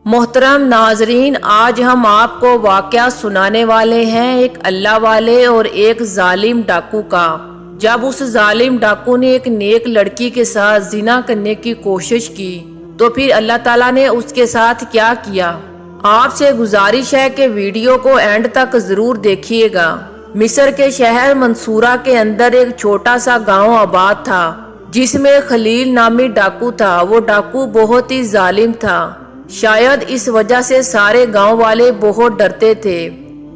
محترم ناظرین، آج ہم آپ کو واقعہ سنانے والے ہیں ایک اللہ والے اور ایک ظالم ڈاکو کا۔ جب اس ظالم ڈاکو نے ایک نیک لڑکی کے ساتھ زنا کرنے کی کوشش کی تو پھر اللہ تعالیٰ نے اس کے ساتھ کیا کیا۔ آپ سے گزارش ہے کہ ویڈیو کو اینڈ تک ضرور دیکھیے گا۔ مصر کے شہر منصورہ کے اندر ایک چھوٹا سا گاؤں آباد تھا جس میں خلیل نامی ڈاکو تھا۔ وہ ڈاکو بہت ہی ظالم تھا، شاید اس وجہ سے سارے گاؤں والے بہت ڈرتے تھے۔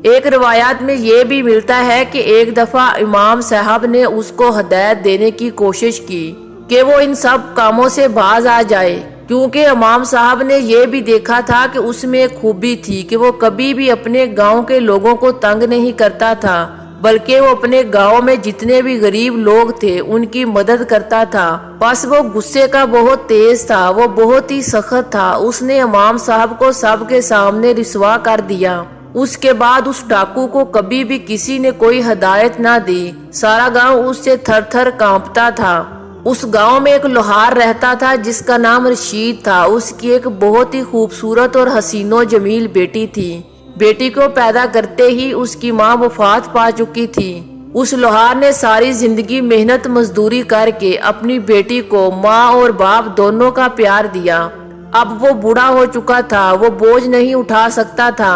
ایک روایات میں یہ بھی ملتا ہے کہ ایک دفعہ امام صاحب نے اس کو ہدایت دینے کی کوشش کی کہ وہ ان سب کاموں سے باز آ جائے، کیونکہ امام صاحب نے یہ بھی دیکھا تھا کہ اس میں ایک خوبی تھی کہ وہ کبھی بھی اپنے گاؤں کے لوگوں کو تنگ نہیں کرتا تھا، بلکہ وہ اپنے گاؤں میں جتنے بھی غریب لوگ تھے ان کی مدد کرتا تھا۔ بس وہ غصے کا بہت تیز تھا، وہ بہت ہی سخت تھا۔ اس نے امام صاحب کو سب کے سامنے رسوا کر دیا۔ اس کے بعد اس ڈاکو کو کبھی بھی کسی نے کوئی ہدایت نہ دی۔ سارا گاؤں اس سے تھر تھر کانپتا تھا۔ اس گاؤں میں ایک لوہار رہتا تھا جس کا نام رشید تھا۔ اس کی ایک بہت ہی خوبصورت اور حسین و جمیل بیٹی تھی۔ بیٹی کو پیدا کرتے ہی اس کی ماں وفات پا چکی تھی۔ اس لوہار نے ساری زندگی محنت مزدوری کر کے اپنی بیٹی کو ماں اور باپ دونوں کا پیار دیا۔ اب وہ بوڑھا ہو چکا تھا، وہ بوجھ نہیں اٹھا سکتا تھا۔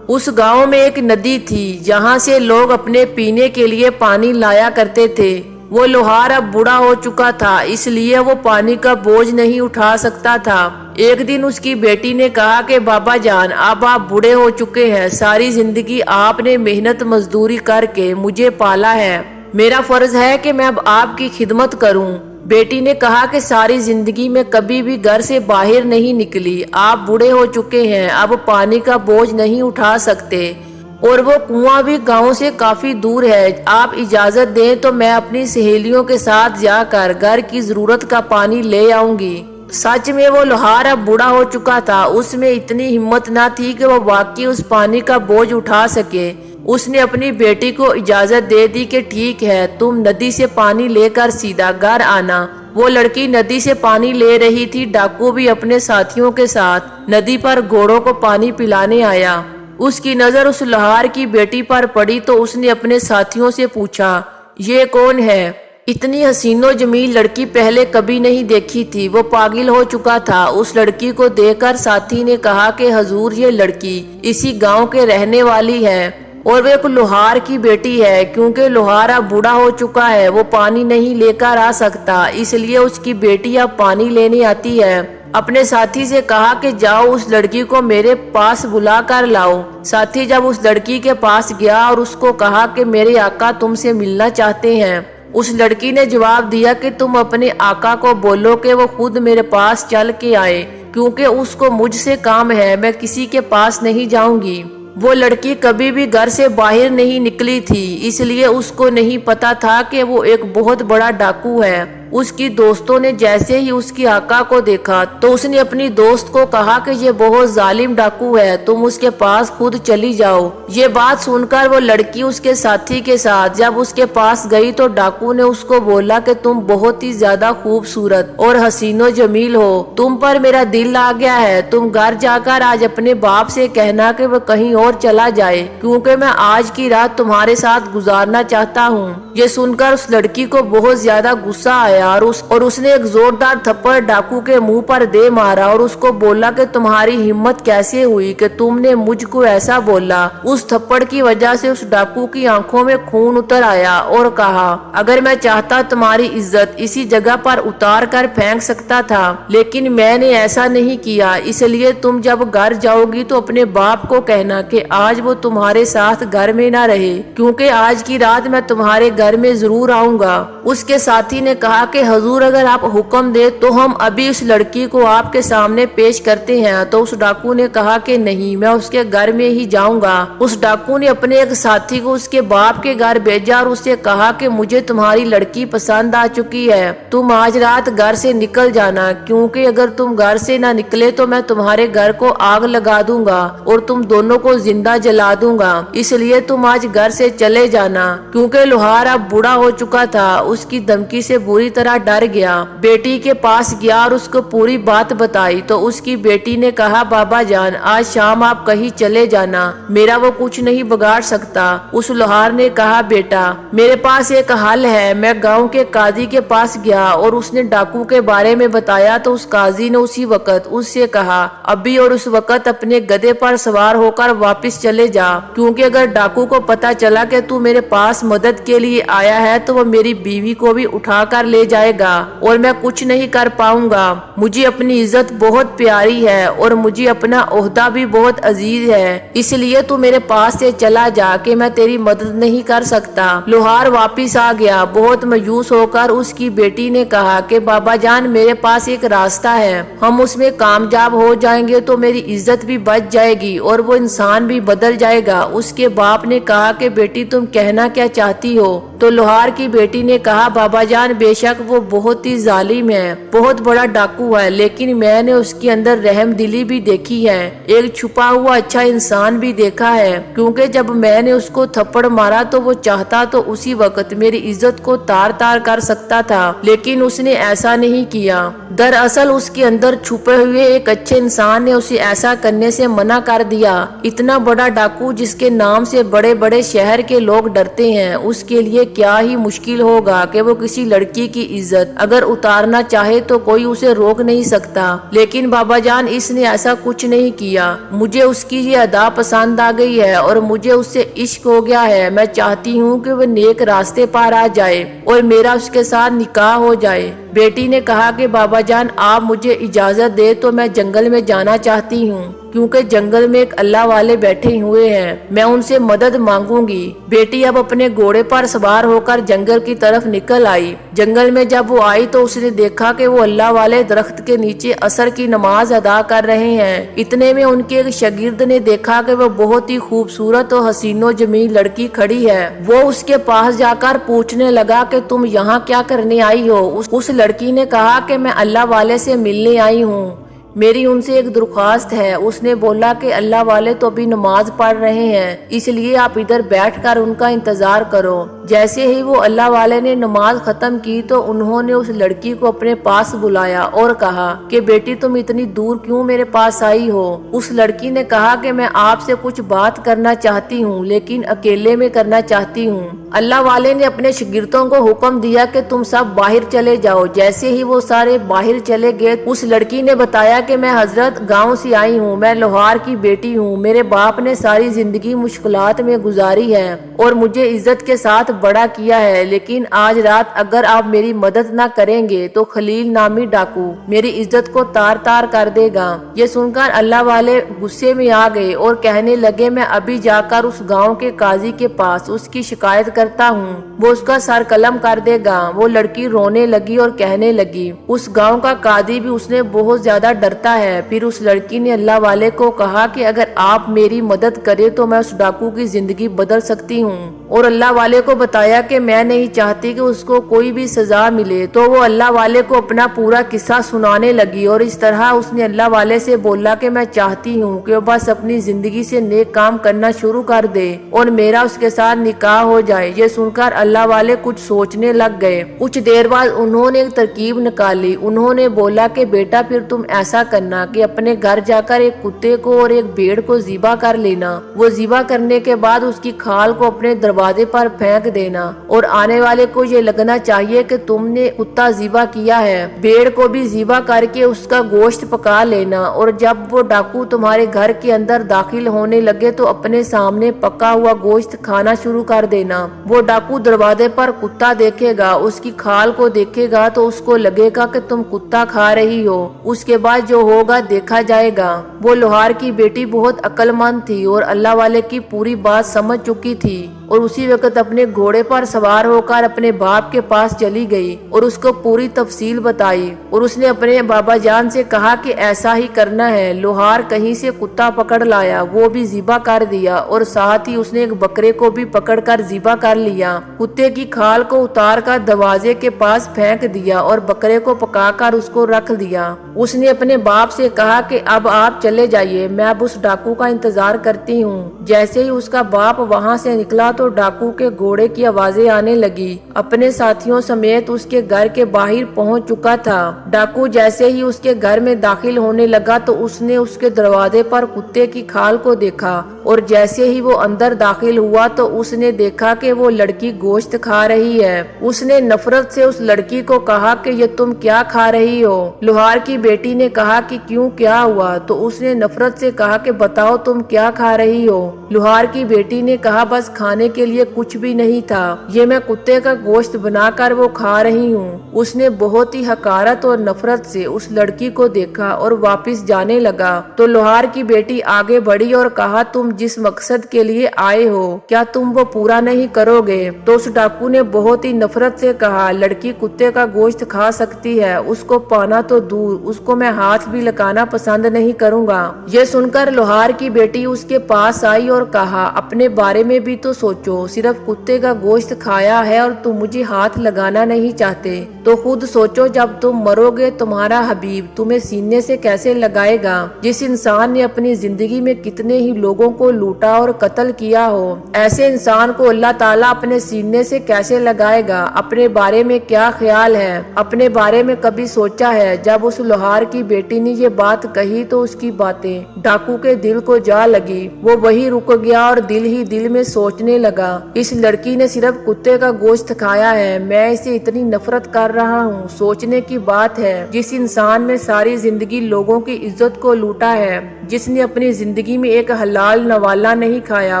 اس گاؤں میں ایک ندی تھی جہاں سے لوگ اپنے پینے کے لیے پانی لایا کرتے تھے۔ وہ لوہار اب بوڑھا ہو چکا تھا، اس لیے وہ پانی کا بوجھ نہیں اٹھا سکتا تھا۔ ایک دن اس کی بیٹی نے کہا کہ بابا جان، اب آپ بوڑھے ہو چکے ہیں، ساری زندگی آپ نے محنت مزدوری کر کے مجھے پالا ہے، میرا فرض ہے کہ میں اب آپ کی خدمت کروں۔ بیٹی نے کہا کہ ساری زندگی میں کبھی بھی گھر سے باہر نہیں نکلی، آپ بوڑھے ہو چکے ہیں، اب پانی کا بوجھ نہیں اٹھا سکتے، اور وہ کنواں بھی گاؤں سے کافی دور ہے۔ آپ اجازت دیں تو میں اپنی سہیلیوں کے ساتھ جا کر گھر کی ضرورت کا پانی لے آؤں گی۔ سچ میں وہ لوہار اب بوڑھا ہو چکا تھا، اس میں اتنی ہمت نہ تھی کہ وہ واقعی اس پانی کا بوجھ اٹھا سکے۔ اس نے اپنی بیٹی کو اجازت دے دی کہ ٹھیک ہے، تم ندی سے پانی لے کر سیدھا گھر آنا۔ وہ لڑکی ندی سے پانی لے رہی تھی، ڈاکو بھی اپنے ساتھیوں کے ساتھ ندی پر گھوڑوں کو پانی پلانے آیا۔ اس کی نظر اس لوہار کی بیٹی پر پڑی تو اس نے اپنے ساتھیوں سے پوچھا، یہ کون ہے؟ اتنی حسین و جمیل لڑکی پہلے کبھی نہیں دیکھی تھی۔ وہ پاگل ہو چکا تھا۔ اس لڑکی کو دیکھ کر ساتھی نے کہا کہ حضور، یہ لڑکی اسی گاؤں کے رہنے والی ہے اور وہ ایک لوہار کی بیٹی ہے۔ کیونکہ لوہار اب بوڑھا ہو چکا ہے، وہ پانی نہیں لے کر آ سکتا، اس لیے اس کی بیٹی اب پانی لینے آتی ہے۔ اپنے ساتھی سے کہا کہ جاؤ اس لڑکی کو میرے پاس بلا کر لاؤ۔ ساتھی جب اس لڑکی کے پاس گیا اور اس کو کہا کہ میرے آقا تم سے ملنا چاہتے ہیں، اس لڑکی نے جواب دیا کہ تم اپنے آقا کو بولو کہ وہ خود میرے پاس چل کے آئے، کیونکہ اس کو مجھ سے کام ہے، میں کسی کے پاس نہیں جاؤں گی۔ وہ لڑکی کبھی بھی گھر سے باہر نہیں نکلی تھی، اس لیے اس کو نہیں پتا تھا کہ وہ ایک بہت بڑا ڈاکو ہے۔ اس کی دوستوں نے جیسے ہی اس کی آقا کو دیکھا تو اس نے اپنی دوست کو کہا کہ یہ بہت ظالم ڈاکو ہے، تم اس کے پاس خود چلی جاؤ۔ یہ بات سن کر وہ لڑکی اس کے ساتھی کے ساتھ جب اس کے پاس گئی تو ڈاکو نے اس کو بولا کہ تم بہت ہی زیادہ خوبصورت اور حسین و جمیل ہو، تم پر میرا دل آ گیا ہے، تم گھر جا کر آج اپنے باپ سے کہنا کہ وہ کہیں اور چلا جائے، کیونکہ میں آج کی رات تمہارے ساتھ گزارنا چاہتا ہوں۔ یہ سن کر اس لڑکی کو بہت زیادہ غصہ آیا اور اس نے ایک زوردار تھپڑ ڈاکو کے منہ پر دے مارا اور اس کو بولا کہ تمہاری ہمت کیسے ہوئی کہ تم نے مجھ کو ایسا بولا۔ اس تھپڑ کی وجہ سے اس ڈاکو کی آنکھوں میں خون اتر آیا اور کہا، اگر میں چاہتا تمہاری عزت اسی جگہ پر اتار کر پھینک سکتا تھا، لیکن میں نے ایسا نہیں کیا، اس لیے تم جب گھر جاؤ گی تو اپنے باپ کو کہنا کہ آج وہ تمہارے ساتھ گھر میں نہ رہے، کیونکہ آج کی رات میں تمہارے گھر میں ضرور آؤں گا۔ اس کے ساتھی نے کہا کہ حضور، اگر آپ حکم دے تو ہم ابھی اس لڑکی کو آپ کے سامنے پیش کرتے ہیں۔ تو اس ڈاکو نے کہا کہ نہیں، میں اس کے گھر میں ہی جاؤں گا۔ اس ڈاکو نے اپنے ایک ساتھی کو اس کے باپ کے گھر بھیجا اور اسے کہا کہ مجھے تمہاری لڑکی پسند آ چکی ہے، تم آج رات گھر سے نکل جانا، کیونکہ اگر تم گھر سے نہ نکلے تو میں تمہارے گھر کو آگ لگا دوں گا اور تم دونوں کو زندہ جلا دوں گا، اس لیے تم آج گھر سے چلے جانا۔ کیونکہ لوہار اب بوڑھا ہو چکا تھا، اس کی دھمکی سے بری तरह डर गया। बेटी के पास गया और उसको पूरी बात बताई तो उसकी बेटी ने कहा, बाबा जान आज शाम आप कहीं चले जाना, मेरा वो कुछ नहीं बिगाड़ सकता। उस लोहार ने कहा, बेटा मेरे पास एक हल है। मैं गांव के काजी के पास गया और उसने डाकू के बारे में बताया तो उस काजी ने उसी वक्त उससे कहा, अभी और उस वक्त अपने गधे पर सवार होकर वापस चले जा, क्योंकि अगर डाकू को पता चला कि तू मेरे पास मदद के लिए आया है तो वो मेरी बीवी को भी उठा कर ले जाएगा और मैं कुछ नहीं कर पाऊंगा। मुझे अपनी इज्जत बहुत प्यारी है और मुझे अपना ओहदा भी बहुत अजीज है, इसलिए तू मेरे पास से चला जा कि मैं तेरी मदद नहीं कर सकता। लोहार वापिस आ गया। बहुत मायूस होकर उसकी बेटी ने कहा कि बाबा जान मेरे पास एक रास्ता है, हम उसमें कामयाब हो जाएंगे तो मेरी इज्जत भी बच जाएगी और वो इंसान भी बदल जाएगा। उसके बाप ने कहा कि बेटी तुम कहना क्या चाहती हो? तो लोहार की बेटी ने कहा, बाबा जान बेशक वो बहुत ही जालिम है, बहुत बड़ा डाकू है, लेकिन मैंने उसके अंदर रहम दिली भी देखी है, एक छुपा हुआ अच्छा इंसान भी देखा है, क्योंकि जब मैंने उसको थप्पड़ मारा तो वो चाहता तो उसी वक्त मेरी इज्जत को तार तार कर सकता था, लेकिन उसने ऐसा नहीं किया। दरअसल उसके अंदर छुपे हुए एक अच्छे इंसान ने उसे ऐसा करने से मना कर दिया। इतना बड़ा डाकू जिसके नाम से बड़े बड़े शहर के लोग डरते हैं, उसके लिए क्या ही मुश्किल होगा कि वो किसी लड़की की इज्जत अगर उतारना चाहे तो कोई उसे रोक नहीं सकता। लेकिन बाबा जान इसने ऐसा कुछ नहीं किया। मुझे उसकी ये अदा पसंद आ गई है और मुझे उससे इश्क हो गया है। मैं चाहती हूँ कि वो नेक रास्ते पर आ जाए और मेरा उसके साथ निकाह हो जाए। बेटी ने कहा कि बाबा जान आप मुझे इजाजत दे तो मैं जंगल में जाना चाहती हूँ, क्योंकि जंगल में एक अल्लाह वाले बैठे हुए हैं, मैं उनसे मदद मांगूंगी। बेटी अब अपने घोड़े पर सवार होकर जंगल की तरफ निकल आई। जंगल में जब वो आई तो उसने देखा कि वो अल्लाह वाले दरख्त के नीचे असर की नमाज अदा कर रहे हैं। इतने में उनके एक शागिर्द ने देखा कि वो बहुत ही खूबसूरत और हसीनो जमीन लड़की खड़ी है। वो उसके पास जाकर पूछने लगा कि तुम यहाँ क्या करने आई हो? उस लड़की ने कहा कि मैं अल्लाह वाले से मिलने आई हूँ, मेरी उनसे एक दरख्वास्त है। उसने बोला कि अल्लाह वाले तो अभी नमाज पढ़ रहे हैं, इसलिए आप इधर बैठकर उनका इंतजार करो। जैसे ही वो अल्लाह वाले ने नमाज खत्म की तो उन्होंने उस लड़की को अपने पास बुलाया और कहा कि बेटी तुम इतनी दूर क्यों मेरे पास आई हो? उस लड़की ने कहा कि मैं आपसे कुछ बात करना चाहती हूँ, लेकिन अकेले में करना चाहती हूँ। अल्लाह वाले ने अपने शागिर्दों को हुक्म दिया कि तुम सब बाहर चले जाओ। जैसे ही वो सारे बाहर चले गए, उस लड़की ने बताया कि मैं हजरत गांव से आई हूँ, मैं लोहार की बेटी हूँ, मेरे बाप ने सारी जिंदगी मुश्किलात में गुजारी है और मुझे इज्जत के साथ बड़ा किया है, लेकिन आज रात अगर आप मेरी मदद न करेंगे तो खलील नामी डाकू मेरी इज्जत को तार तार कर देगा। ये सुनकर अल्लाह वाले गुस्से में आ गए और कहने लगे, मैं अभी जाकर उस गाँव के काजी के पास उसकी शिकायत करता हूँ, वो उसका सर कलम कर देगा। वो लड़की रोने लगी और कहने लगी, उस गाँव का काजी भी उसने बहुत ज्यादा डरता है। फिर उस लड़की ने अल्लाह वाले को कहा कि अगर आप मेरी मदद करें तो मैं उस डाकू की जिंदगी बदल सकती हूँ, और अल्लाह वाले को बताया कि मैं नहीं चाहती कि उसको कोई भी सजा मिले। तो वो अल्लाह वाले को अपना पूरा किस्सा सुनाने लगी और इस तरह उसने अल्लाह वाले से बोला कि मैं चाहती हूँ कि वो बस अपनी जिंदगी से नेक काम करना शुरू कर दे और मेरा उसके साथ निकाह हो जाए। ये सुनकर अल्लाह वाले कुछ सोचने लग गए। कुछ देर बाद उन्होंने एक तरकीब निकाली। उन्होंने बोला कि बेटा फिर तुम ऐसा करना कि अपने घर जाकर एक कुत्ते को और एक भेड़ को ज़िबा कर लेना। वो ज़िबा करने के बाद उसकी खाल को अपने दरवाजे पर फेंक देना और आने वाले को ये लगना चाहिए कि तुमने कुत्ता ज़िबा किया है। भेड़ को भी ज़िबा करके उसका गोश्त पका लेना और जब वो डाकू तुम्हारे घर के अंदर दाखिल होने लगे तो अपने सामने पका हुआ गोश्त खाना शुरू कर देना। वो डाकू दरवाजे पर कुत्ता देखेगा, उसकी खाल को देखेगा तो उसको लगेगा कि तुम कुत्ता खा रही हो। उसके बाद जो होगा देखा जाएगा। वो लोहार की बेटी बहुत अक्लमंद थी और अल्लाह वाले की पूरी बात समझ चुकी थी और उसी वक्त अपने घोड़े पर सवार होकर अपने बाप के पास चली गई और उसको पूरी तफसील बताई। और उसने अपने बाबा जान से कहा कि ऐसा ही करना है। लोहार कहीं से कुत्ता पकड़ लाया, वो भी ज़िबा कर दिया और साथ ही उसने एक बकरे को भी पकड़कर ज़िबा कर लिया। कुत्ते की खाल को उतार कर दरवाजे के पास फेंक दिया और बकरे को पकाकर उसको रख दिया। उसने अपने बाप से कहा कि अब आप चले जाइए, मैं अब उस डाकू का इंतजार करती हूँ। जैसे ही उसका बाप वहाँ से निकला तो डाकू के घोड़े की आवाजें आने लगी। अपने साथियों समेत उसके घर के बाहर पहुंच चुका था। डाकू जैसे ही उसके घर में दाखिल होने लगा तो उसने उसके दरवाजे पर कुत्ते की खाल को देखा और जैसे ही वो अंदर दाखिल हुआ तो उसने देखा कि वो लड़की गोश्त खा रही है। उसने नफरत से उस लड़की को कहा कि ये तुम क्या खा रही हो। लोहार की बेटी ने कहा कि क्यों, क्या हुआ? तो उसने नफरत से कहा कि बताओ तुम क्या खा रही हो। लोहार की बेटी ने कहा बस खाने के लिए कुछ भी नहीं था, ये मैं कुत्ते का गोश्त बनाकर वो खा रही हूँ। उसने बहुत ही हकारत और नफरत से उस लड़की को देखा और वापस जाने लगा। तो लोहार की बेटी आगे बढ़ी और कहा तुम जिस मकसद के लिए आए हो क्या तुम वो पूरा नहीं करोगे? तो उस डाकू ने बहुत ही नफरत से कहा लड़की कुत्ते का गोश्त खा सकती है, उसको पाना तो दूर उसको मैं हाथ भी लगाना पसंद नहीं करूंगा। ये सुनकर लोहार की बेटी उसके पास आई और कहा अपने बारे में भी तो सोचो, सिर्फ कुत्ते का गोश्त खाया है और तुम मुझे हाथ लगाना नहीं चाहते, तो खुद सोचो जब तुम मरोगे तुम्हारा हबीब तुम्हें सीने से कैसे लगाएगा। जिस इंसान ने अपनी जिंदगी में कितने ही लोगों को लूटा और कत्ल किया हो, ऐसे इंसान को अल्लाह ताला अपने सीने से कैसे लगाएगा? अपने बारे में क्या ख्याल है? अपने बारे में कभी सोचा है? जब उस लोहार की बेटी ने ये बात कही तो उसकी बातें डाकू के दिल को जा लगी। वो वही रुक गया और दिल ही दिल में सोचने लगा इस लड़की ने सिर्फ कुत्ते का गोश्त खाया है, मैं इसे इतनी नफरत कर रहा हूँ। सोचने की बात है जिस इंसान में सारी जिंदगी लोगों की इज्जत को लूटा है, जिसने अपनी जिंदगी में एक हलाल नवाला नहीं खाया,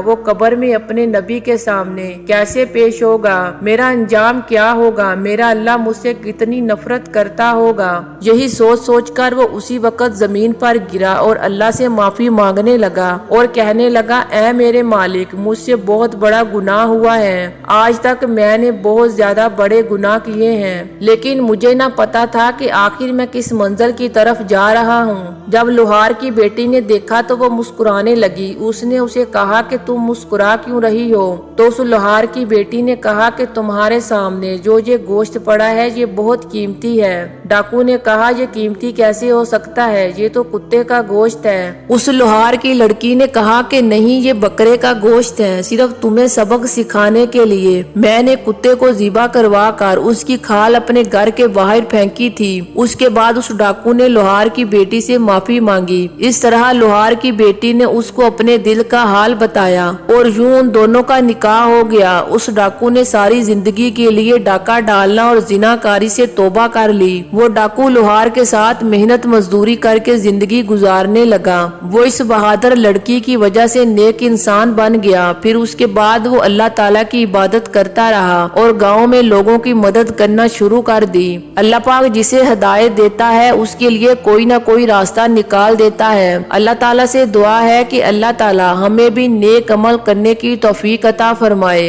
वो कब्र में अपने नबी के सामने कैसे पेश होगा? मेरा अंजाम क्या होगा? मेरा अल्लाह मुझसे कितनी नफरत करता होगा? यही सोच सोच कर वो उसी वक्त जमीन पर गिरा और अल्लाह से माफी मांगने लगा और कहने लगा ऐ मेरे मालिक मुझसे बहुत बड़ा गुनाह हुआ है। आज तक मैंने बहुत ज्यादा बड़े गुनाह किए हैं, लेकिन मुझे न पता था कि आखिर मैं किस मंजिल की तरफ जा रहा हूँ। जब लोहार की बेटी ने देखा तो वो मुस्कुराने लगी। उसने उसे कहा कि तुम मुस्कुरा क्यों रही हो? तो उस लोहार की बेटी ने कहा कि तुम्हारे सामने जो ये गोश्त पड़ा है ये बहुत कीमती है। डाकू ने कहा ये कीमती कैसे हो सकता है, ये तो कुत्ते का गोश्त है। उस लोहार की लड़की ने कहा कि नहीं ये बकरे का गोश्त है, सिर्फ तुम्हें सबक सिखाने के लिए मैंने कुत्ते को ज़िबा करवा कर उसकी खाल अपने घर के बाहर फेंकी थी। उसके बाद उस डाकू ने लोहार की बेटी से माफी मांगी। इस तरह लोहार की बेटी ने उसको अपने दिल का हाल बताया और यूं उन दोनों का निकाह हो गया। उस डाकू ने सारी जिंदगी के लिए डाका डालना और जिनाकारी से तौबा कर ली। वो डाकू लोहार के साथ मेहनत मजदूरी करके जिंदगी गुजारने लगा। वो इस बहादुर लड़की की वजह से नेक इंसान बन गया। फिर उसके बाद वो अल्लाह ताला की इबादत करता रहा और गाँव में लोगों की मदद करना शुरू कर दी। अल्लाह पाक जिसे हिदायत देता है उसके लिए कोई ना कोई रास्ता निकाल देता है। अल्लाह ताला से दुआ है कि अल्लाह ताला हमें भी नेक अमल करने की तौफीक अता फरमाए।